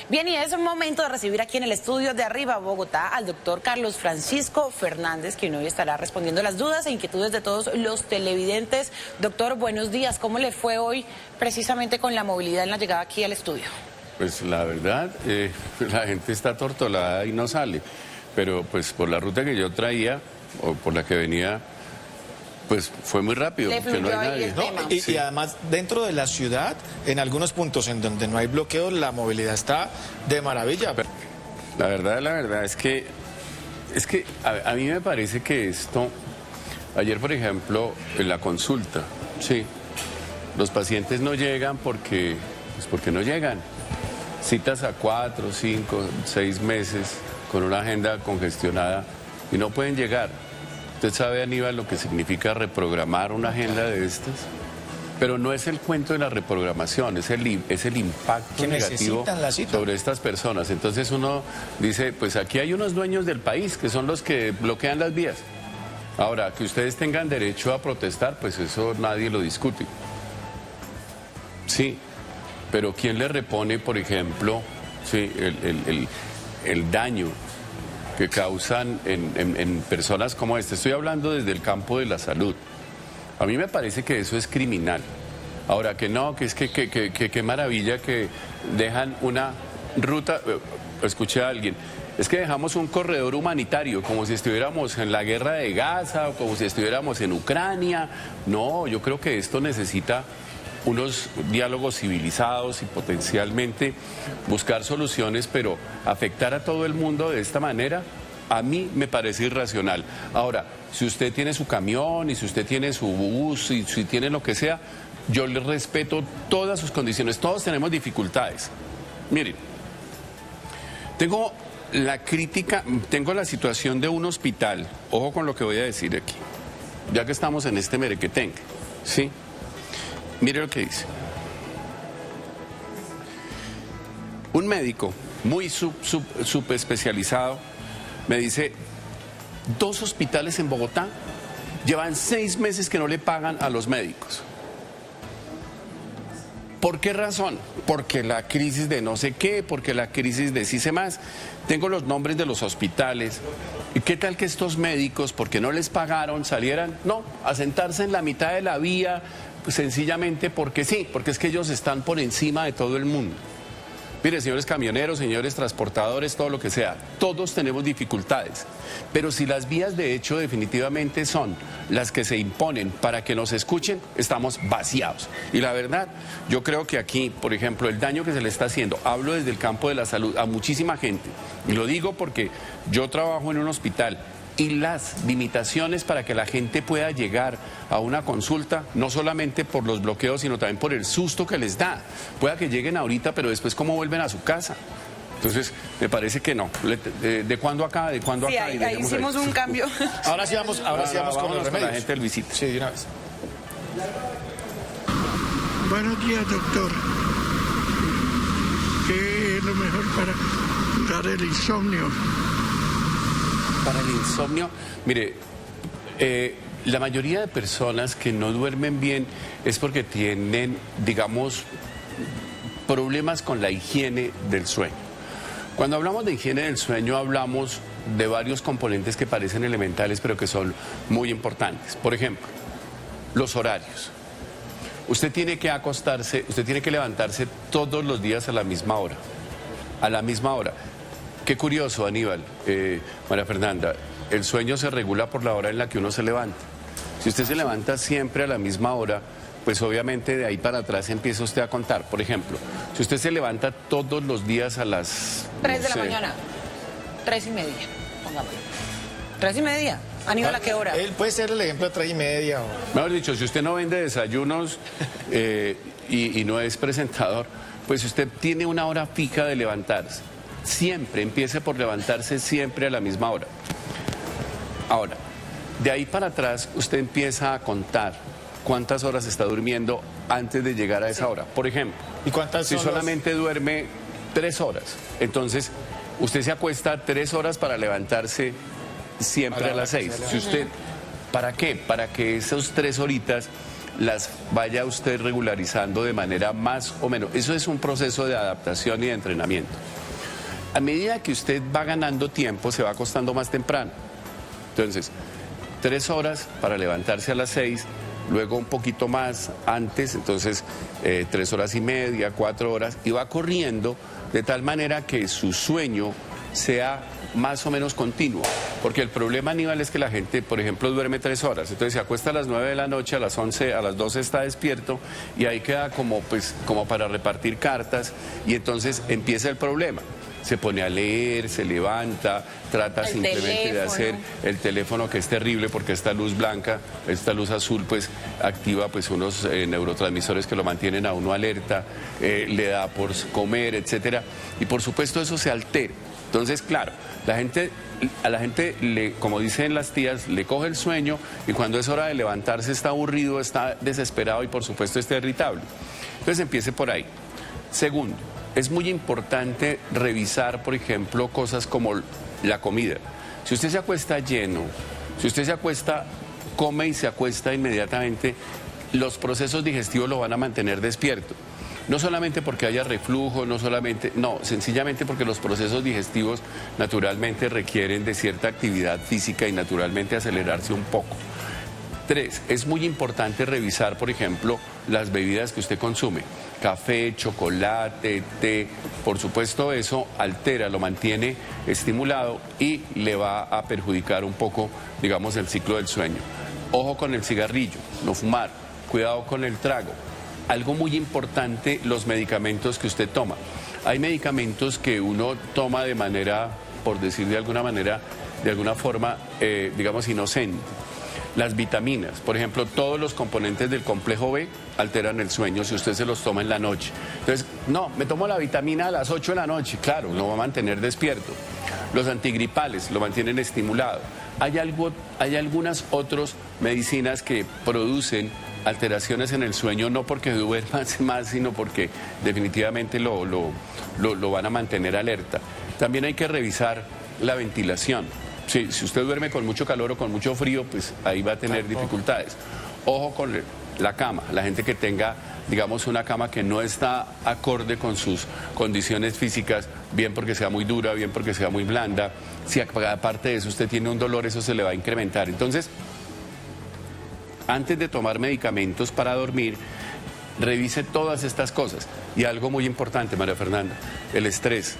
Bien, y es un momento de recibir aquí en el estudio de Arriba Bogotá al doctor Carlos Francisco Fernández, quien hoy estará respondiendo las dudas e inquietudes de todos los televidentes. Doctor, buenos días. ¿Cómo le fue hoy precisamente con la movilidad en la llegada aquí al estudio? Pues la verdad, la gente está tortolada y no sale, pero pues por la ruta que yo traía o por la que venía, pues fue muy rápido, porque no hay nadie. No, y además dentro de la ciudad, en algunos puntos en donde no hay bloqueo, la movilidad está de maravilla. La verdad es que a mí me parece que esto, ayer por ejemplo, en la consulta, sí, los pacientes no llegan porque no llegan. Citas a 4, 5, 6 meses con una agenda congestionada y no pueden llegar. Usted sabe, Aníbal, lo que significa reprogramar una agenda de estas, pero no es el cuento de la reprogramación, es el impacto negativo sobre estas personas. Entonces uno dice, pues aquí hay unos dueños del país que son los que bloquean las vías. Ahora, que ustedes tengan derecho a protestar, pues eso nadie lo discute. Sí, pero ¿quién le repone, por ejemplo, sí, el daño que causan en personas como esta? Estoy hablando desde el campo de la salud. A mí me parece que eso es criminal. Ahora, que no, que es que maravilla que dejan una ruta. Escuché a alguien, es que dejamos un corredor humanitario, como si estuviéramos en la guerra de Gaza o como si estuviéramos en Ucrania. No, yo creo que esto necesita unos diálogos civilizados y potencialmente buscar soluciones, pero afectar a todo el mundo de esta manera, a mí me parece irracional. Ahora, si usted tiene su camión y si usted tiene su bus y si tiene lo que sea, yo le respeto todas sus condiciones. Todos tenemos dificultades. Miren, tengo la situación de un hospital. Ojo con lo que voy a decir aquí, ya que estamos en este merequetengue, ¿sí? Mire lo que dice. Un médico muy subespecializado me dice, 2 hospitales en Bogotá llevan 6 meses que no le pagan a los médicos. ¿Por qué razón? Porque la crisis de no sé qué, porque la crisis de sí sé más. Tengo los nombres de los hospitales. ¿Y qué tal que estos médicos, porque no les pagaron, salieran, no, a sentarse en la mitad de la vía, pues sencillamente porque sí, porque es que ellos están por encima de todo el mundo? Mire, señores camioneros, señores transportadores, todo lo que sea, todos tenemos dificultades, pero si las vías de hecho definitivamente son las que se imponen para que nos escuchen, estamos vaciados. Y la verdad, yo creo que aquí, por ejemplo, el daño que se le está haciendo, hablo desde el campo de la salud, a muchísima gente, y lo digo porque yo trabajo en un hospital, y las limitaciones para que la gente pueda llegar a una consulta, no solamente por los bloqueos, sino también por el susto que les da. Pueda que lleguen ahorita, pero después cómo vuelven a su casa. Entonces, me parece que no. ¿De cuándo acá? ¿De cuándo acá? Sí, ahí hicimos un cambio. Ahora sí vamos con los remedios. Con la gente del visito. Sí, de una vez. Buenos días, doctor. ¿Qué es lo mejor para curar el insomnio? Para el insomnio, mire, la mayoría de personas que no duermen bien es porque tienen, digamos, problemas con la higiene del sueño. Cuando hablamos de higiene del sueño hablamos de varios componentes que parecen elementales pero que son muy importantes. Por ejemplo, los horarios. Usted tiene que acostarse, usted tiene que levantarse todos los días a la misma hora. A la misma hora. Qué curioso, Aníbal, María Fernanda, el sueño se regula por la hora en la que uno se levanta. Si usted se levanta siempre a la misma hora, pues obviamente de ahí para atrás empieza usted a contar. Por ejemplo, si usted se levanta todos los días a las 3 de la mañana, 3:30, pongámoslo. 3:30, Aníbal, ¿a qué hora? Él puede ser el ejemplo de 3:30. Mejor dicho, si usted no vende desayunos y no es presentador, pues usted tiene una hora fija de levantarse. Siempre, empiece por levantarse siempre a la misma hora. Ahora, de ahí para atrás usted empieza a contar cuántas horas está durmiendo antes de llegar a esa hora. Por ejemplo, ¿y cuántas si solamente duerme 3 horas, entonces usted se acuesta 3 horas para levantarse siempre a las 6. Si usted, ¿para qué? Para que esas 3 horitas las vaya usted regularizando de manera más o menos. Eso es un proceso de adaptación y de entrenamiento. A medida que usted va ganando tiempo, se va acostando más temprano. Entonces, 3 horas para levantarse a las 6, luego un poquito más antes, entonces 3 horas y media, 4 horas, y va corriendo de tal manera que su sueño sea más o menos continuo. Porque el problema, Aníbal, es que la gente, por ejemplo, duerme 3 horas, entonces se acuesta a las 9 de la noche, a las 11, a las 12 está despierto, y ahí queda como para repartir cartas, y entonces empieza el problema. Se pone a leer, se levanta, trata simplemente de hacer el teléfono, que es terrible porque esta luz blanca, esta luz azul, pues activa pues unos neurotransmisores que lo mantienen a uno alerta, le da por comer, etcétera, y por supuesto eso se altera. Entonces, claro, a la gente, como dicen las tías, le coge el sueño, y cuando es hora de levantarse está aburrido, está desesperado y por supuesto está irritable. Entonces empiece por ahí. Segundo, es muy importante revisar, por ejemplo, cosas como la comida. Si usted se acuesta lleno, si usted se acuesta, come y se acuesta inmediatamente, los procesos digestivos lo van a mantener despierto. No solamente porque haya reflujo, sencillamente porque los procesos digestivos naturalmente requieren de cierta actividad física y naturalmente acelerarse un poco. 3, es muy importante revisar, por ejemplo, las bebidas que usted consume. Café, chocolate, té, por supuesto eso altera, lo mantiene estimulado y le va a perjudicar un poco, digamos, el ciclo del sueño. Ojo con el cigarrillo, no fumar, cuidado con el trago. Algo muy importante, los medicamentos que usted toma. Hay medicamentos que uno toma de manera, por decir de alguna forma, digamos, inocente. Las vitaminas, por ejemplo, todos los componentes del complejo B alteran el sueño si usted se los toma en la noche. Entonces, no, me tomo la vitamina a las 8 de la noche, claro, lo va a mantener despierto. Los antigripales lo mantienen estimulado. Hay algunas otras medicinas que producen alteraciones en el sueño, no porque duermas más, sino porque definitivamente lo van a mantener alerta. También hay que revisar la ventilación. Sí, si usted duerme con mucho calor o con mucho frío, pues ahí va a tener dificultades. Ojo con la cama, la gente que tenga, digamos, una cama que no está acorde con sus condiciones físicas, bien porque sea muy dura, bien porque sea muy blanda. Si aparte de eso usted tiene un dolor, eso se le va a incrementar. Entonces, antes de tomar medicamentos para dormir, revise todas estas cosas. Y algo muy importante, María Fernanda, el estrés.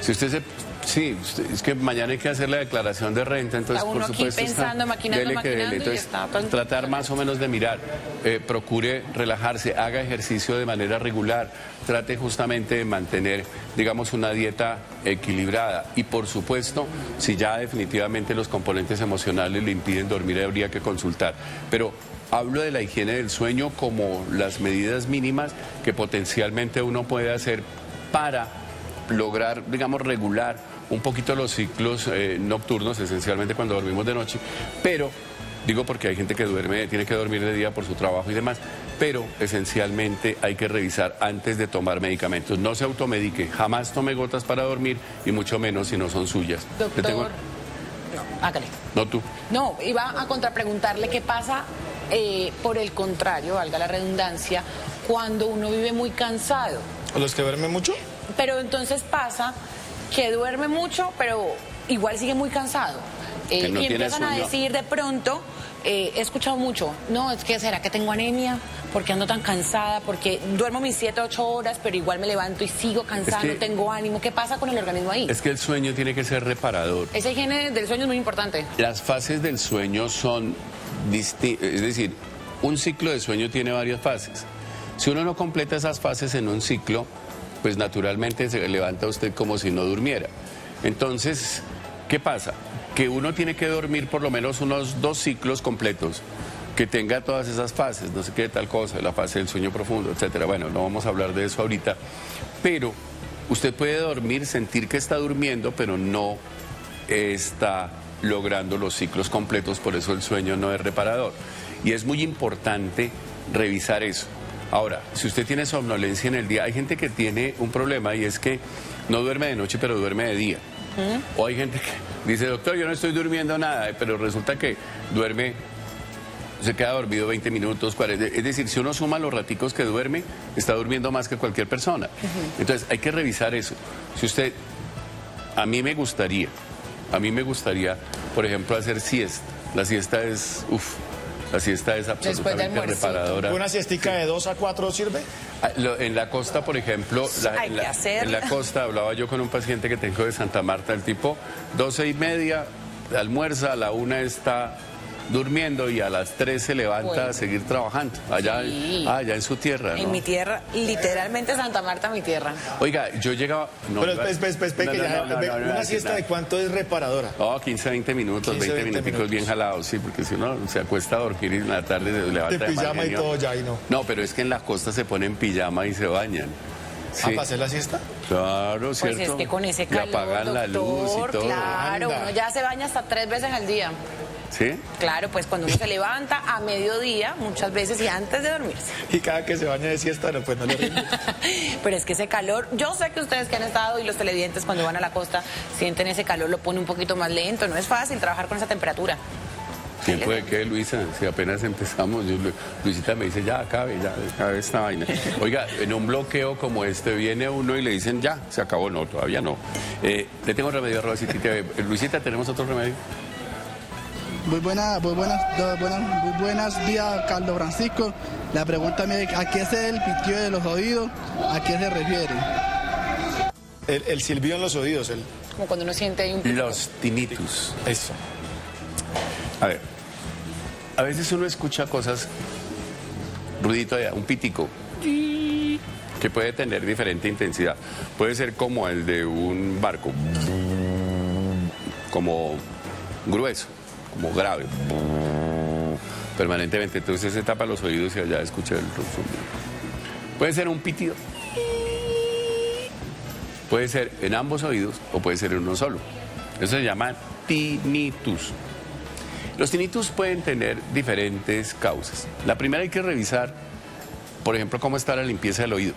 Si usted sí, es que mañana hay que hacer la declaración de renta, entonces por supuesto pensando, maquinando, entonces tratar más o menos de mirar, procure relajarse, haga ejercicio de manera regular, trate justamente de mantener, digamos, una dieta equilibrada, y por supuesto, si ya definitivamente los componentes emocionales le impiden dormir, habría que consultar. Pero hablo de la higiene del sueño como las medidas mínimas que potencialmente uno puede hacer para lograr, digamos, regular un poquito los ciclos nocturnos, esencialmente cuando dormimos de noche, pero, digo porque hay gente que tiene que dormir de día por su trabajo y demás, pero esencialmente hay que revisar antes de tomar medicamentos. No se automedique, jamás tome gotas para dormir, y mucho menos si no son suyas. Doctor, no, hágale. No, tú. No, iba a contrapreguntarle qué pasa, por el contrario, valga la redundancia, cuando uno vive muy cansado. ¿Los que duermen mucho? Pero entonces pasa que duerme mucho, pero igual sigue muy cansado. Que no y tiene empiezan a sueño. decir de pronto, he escuchado mucho, no, es que ¿será que tengo anemia? ¿Porque ando tan cansada? Porque duermo mis 7, 8 horas, pero igual me levanto y sigo cansada, no tengo ánimo. ¿Qué pasa con el organismo ahí? Es que el sueño tiene que ser reparador. Esa higiene del sueño es muy importante. Las fases del sueño son distintas, es decir, un ciclo de sueño tiene varias fases. Si uno no completa esas fases en un ciclo, pues naturalmente se levanta usted como si no durmiera. Entonces, ¿qué pasa? Que uno tiene que dormir por lo menos unos 2 ciclos completos, que tenga todas esas fases, no sé qué tal cosa, la fase del sueño profundo, etcétera. Bueno, no vamos a hablar de eso ahorita, pero usted puede dormir, sentir que está durmiendo, pero no está logrando los ciclos completos, por eso el sueño no es reparador. Y es muy importante revisar eso. Ahora, si usted tiene somnolencia en el día, hay gente que tiene un problema, y es que no duerme de noche, pero duerme de día. O hay gente que dice, doctor, yo no estoy durmiendo nada, pero resulta que duerme se queda dormido 20 minutos, 40. Es decir, si uno suma los raticos que duerme, está durmiendo más que cualquier persona. Entonces, hay que revisar eso. Si usted, a mí me gustaría, por ejemplo, hacer siesta. La siesta es, la siesta es absolutamente reparadora. ¿Una siestica de 2 a 4 sirve? En la costa, por ejemplo, en la costa hablaba yo con un paciente que tengo de Santa Marta, el tipo 12:30 almuerza, a la 1 está durmiendo y a las 3 se levanta a seguir trabajando, allá, allá en su tierra, ¿no? En mi tierra, literalmente Santa Marta, mi tierra. Oiga, yo llegaba... Una siesta de cuánto es reparadora. 15, 20 minutos, 20 minutos bien jalados, sí, porque si uno se acuesta a dormir y en la tarde se levanta de pijama y todo ya y no. No, pero es que en la costa se ponen pijama y se bañan. Sí. ¿Para hacer la siesta? Claro, ¿cierto? Pues es que con ese calor, y apagan la luz y todo. Claro, uno ya se baña hasta 3 veces al día. ¿Sí? Claro, pues cuando uno se levanta a mediodía, muchas veces y antes de dormirse. Y cada que se baña de siesta, no, pues no le rinde. Pero es que ese calor, yo sé que ustedes que han estado y los televidentes cuando van a la costa sienten ese calor, lo pone un poquito más lento, no es fácil trabajar con esa temperatura. ¿Tiempo de qué, Luisa? Si apenas empezamos, Luisita me dice, ya acabe esta vaina. Oiga, en un bloqueo como este viene uno y le dicen, ya, se acabó. No, todavía no. Le tengo remedio a Luisita, ¿tenemos otro remedio? Muy buenos días, Carlos Francisco. La pregunta mía es, ¿a qué es el pitido de los oídos? ¿A qué se refiere? El silbido en los oídos. Como cuando uno siente ahí un... Los tinnitus. Eso. A ver, a veces uno escucha cosas, ruidito allá, un pitico, que puede tener diferente intensidad. Puede ser como el de un barco, como grueso, como grave, permanentemente. Entonces se tapa los oídos y allá escucha el sonido. Puede ser un pitido. Puede ser en ambos oídos o puede ser en uno solo. Eso se llama tinnitus. Los tinnitus pueden tener diferentes causas. La primera hay que revisar, por ejemplo, cómo está la limpieza del oído.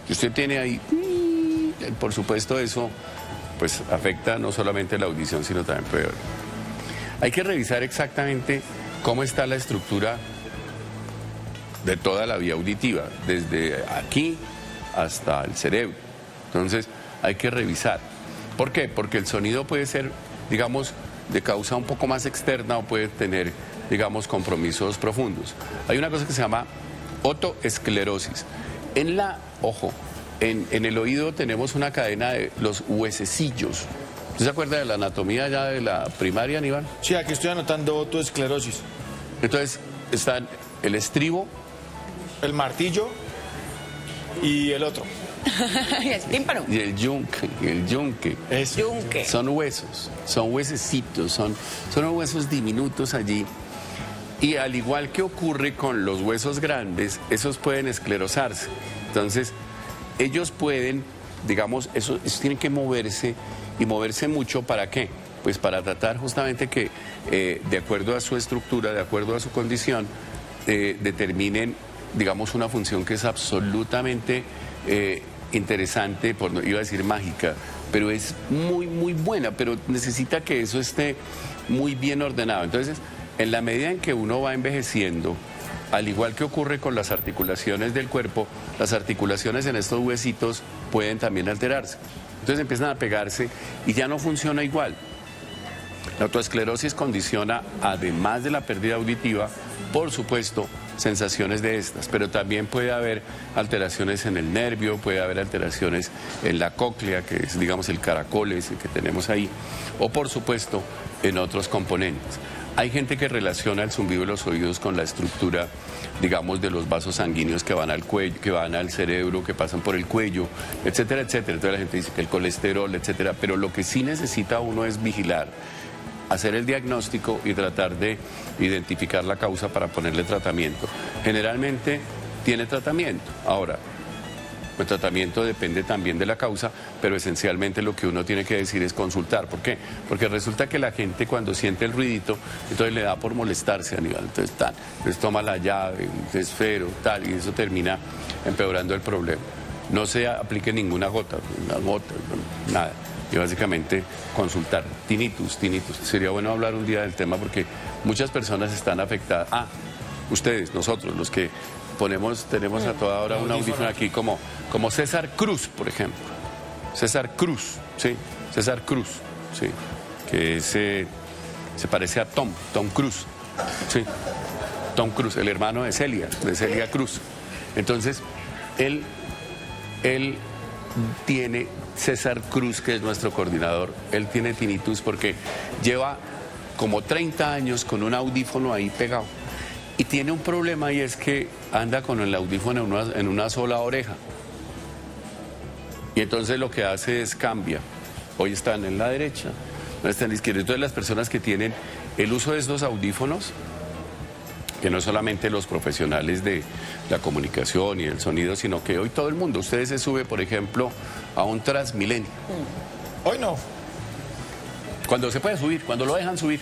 Si usted tiene ahí, por supuesto eso pues afecta no solamente la audición, sino también peor. Hay que revisar exactamente cómo está la estructura de toda la vía auditiva, desde aquí hasta el cerebro. Entonces hay que revisar. ¿Por qué? Porque el sonido puede ser, digamos, de causa un poco más externa o puede tener, digamos, compromisos profundos. Hay una cosa que se llama otoesclerosis. En el oído tenemos una cadena de los huesecillos. ¿Usted se acuerda de la anatomía ya de la primaria, Aníbal? Sí, aquí estoy anotando otoesclerosis. Entonces, están el estribo, el martillo y el otro. Y el tímpano. Y el yunque. Eso. Yunque. Son huesos, son huesecitos, son huesos diminutos allí. Y al igual que ocurre con los huesos grandes, esos pueden esclerosarse. Entonces, ellos pueden, digamos, esos tienen que moverse y moverse mucho. ¿Para qué? Pues para tratar justamente que, de acuerdo a su estructura, de acuerdo a su condición, determinen, digamos, una función que es absolutamente interesante, iba a decir mágica, pero es muy, muy buena, pero necesita que eso esté muy bien ordenado. Entonces, en la medida en que uno va envejeciendo, al igual que ocurre con las articulaciones del cuerpo, las articulaciones en estos huesitos pueden también alterarse. Entonces empiezan a pegarse y ya no funciona igual. La otoesclerosis condiciona, además de la pérdida auditiva, por supuesto, sensaciones de estas, pero también puede haber alteraciones en el nervio, puede haber alteraciones en la cóclea, que es, digamos, el caracol ese que tenemos ahí, o por supuesto en otros componentes. Hay gente que relaciona el zumbido de los oídos con la estructura, digamos, de los vasos sanguíneos que van al cuello, que van al cerebro, que pasan por el cuello, etcétera, etcétera. Entonces la gente dice que el colesterol, etcétera, pero lo que sí necesita uno es vigilar, hacer el diagnóstico y tratar de identificar la causa para ponerle tratamiento. Generalmente tiene tratamiento. Ahora, el tratamiento depende también de la causa, pero esencialmente lo que uno tiene que decir es consultar. ¿Por qué? Porque resulta que la gente cuando siente el ruidito, entonces le da por molestarse, Aníbal. Entonces, entonces toma la llave, el esfero, tal, y eso termina empeorando el problema. No se aplique ninguna gota, nada. y básicamente consultar. Tinnitus. Sería bueno hablar un día del tema porque muchas personas están afectadas. Ustedes, nosotros, los que tenemos a toda hora un audífono aquí como César Cruz, por ejemplo. César Cruz, ¿sí? César Cruz, ¿sí? Que se parece a Tom Cruise, ¿sí? Tom Cruise, el hermano de Celia Cruz. Entonces, él tiene, César Cruz, que es nuestro coordinador, él tiene tinnitus porque lleva como 30 años con un audífono ahí pegado. Y tiene un problema y es que anda con el audífono en una sola oreja. Y entonces lo que hace es cambia. Hoy están en la derecha, hoy están en la izquierda. Entonces las personas que tienen el uso de estos audífonos, que no solamente los profesionales de la comunicación y el sonido, sino que hoy todo el mundo, ustedes se sube, por ejemplo, a un Transmilenio. Hoy no. Cuando se puede subir, cuando lo dejan subir.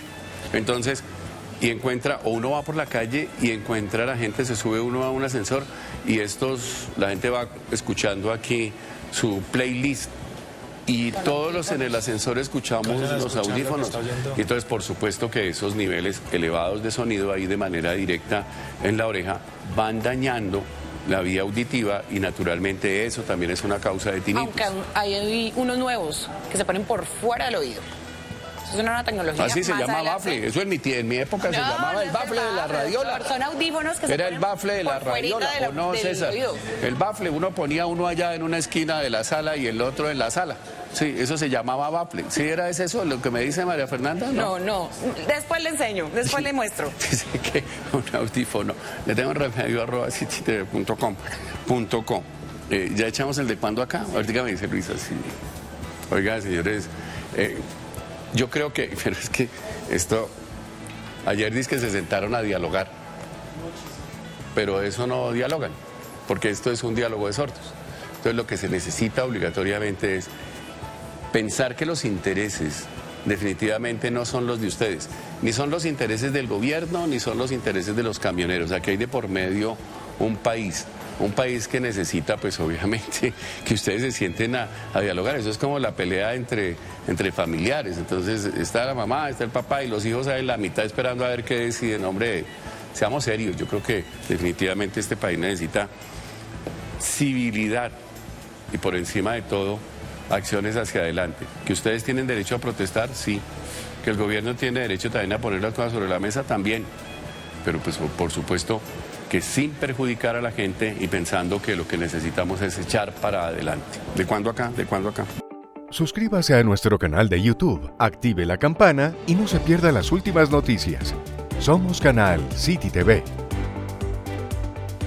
Entonces, y encuentra, o uno va por la calle y encuentra a la gente, se sube uno a un ascensor y la gente va escuchando aquí su playlist. Y todos en el ascensor escuchamos los audífonos. Y entonces, por supuesto que esos niveles elevados de sonido ahí de manera directa en la oreja van dañando la vía auditiva y naturalmente eso también es una causa de tinnitus. Aunque hay unos nuevos que se ponen por fuera del oído. Eso es una tecnología. Así se llama bafle. Eso en mi época se llamaba el bafle de la radiola. Son audífonos que era el bafle de la radiola. ¿O no, César? El bafle, ponía uno allá en una esquina de la sala y el otro en la sala. Sí, eso se llamaba bafle. ¿Sí era eso lo que me dice María Fernanda? No. Después le enseño, después le muestro. Dice que un audífono. Le tengo remedio@cititv.com. Ya echamos el de cuándo acá. Ahorita me dice Luisa. Sí. Oiga, señores, yo creo que, pero es que ayer dice que se sentaron a dialogar, pero eso no dialogan, porque esto es un diálogo de sordos. Entonces lo que se necesita obligatoriamente es pensar que los intereses definitivamente no son los de ustedes, ni son los intereses del gobierno, ni son los intereses de los camioneros. Aquí hay de por medio un país que necesita, pues obviamente, que ustedes se sienten a dialogar. Eso es como la pelea entre familiares. Entonces está la mamá, está el papá y los hijos ahí en la mitad esperando a ver qué deciden. Hombre, seamos serios. Yo creo que definitivamente este país necesita civilidad y por encima de todo acciones hacia adelante. Que ustedes tienen derecho a protestar, sí. Que el gobierno tiene derecho también a poner las cosas sobre la mesa, también. Pero pues por supuesto que sin perjudicar a la gente y pensando que lo que necesitamos es echar para adelante. ¿De cuándo acá? Suscríbase a nuestro canal de YouTube, active la campana y no se pierda las últimas noticias. Somos Canal City TV.